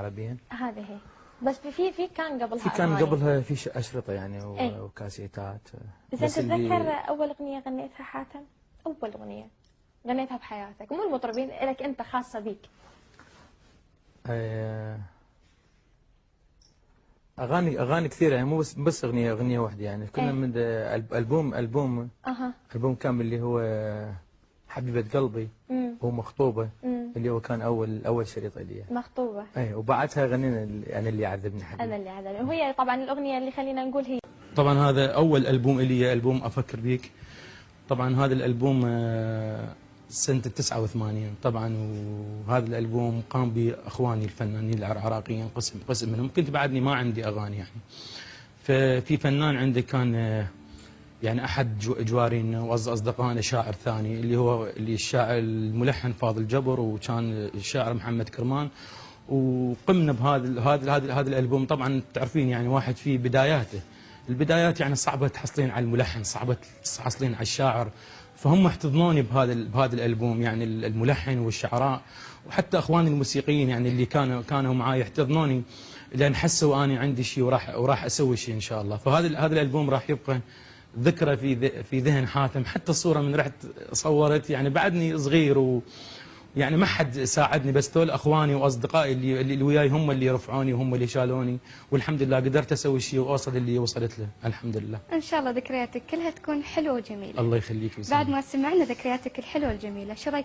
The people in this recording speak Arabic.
العربيين. هذه هي. بس في كان قبلها كان أغاني. قبلها في اشرطه يعني وكاسيتات. زين تتذكر اول اغنيه غنيتها حاتم؟ اول اغنيه غنيتها بحياتك، مو المطربين، لك انت خاصه بيك. اغاني كثيره يعني، مو بس اغنيه واحده يعني. كنا من البوم كامل اللي هو حبيبه قلبي ومخطوبه، اللي هو كان اول شريط لي مخطوبه. وبعدها غنينا انا اللي عذبني حبيبي. انا اللي عذبني، وهي طبعا الاغنيه اللي خلينا نقول هي طبعا هذا اول البوم لي، البوم افكر بيك. طبعا هذا الالبوم سنه 89 طبعا. وهذا الالبوم قام باخواني الفنانين العراقيين، قسم منهم. كنت بعدني ما عندي اغاني يعني. ففي فنان عندي كان يعني احد جوارينا واصدقائنا شاعر ثاني، اللي الشاعر الملحن فاضل جبر، وكان الشاعر محمد كرمان. وقمنا بهذا الالبوم. طبعا تعرفين يعني واحد في بداياته، البدايات يعني صعبه تحصلين على الملحن، صعبه تحصلين على الشاعر. فهم احتضنوني بهذا الالبوم يعني، الملحن والشعراء وحتى اخواني الموسيقيين يعني اللي كانوا معي يحتضنوني، لان حسوا اني عندي شيء وراح اسوي شيء ان شاء الله. فهذا الالبوم راح يبقى ذكرى في ذهن حاتم. حتى الصوره من رحت صورت يعني بعدني صغير، يعني ما حد ساعدني، بس دول اخواني واصدقائي اللي وياي هم اللي رفعوني وهم اللي شالوني، والحمد لله قدرت اسوي شيء واوصل اللي وصلت له الحمد لله. ان شاء الله ذكرياتك كلها تكون حلوه وجميله. الله يخليك. بعد ما سمعنا ذكرياتك الحلوه الجميله، شو رايك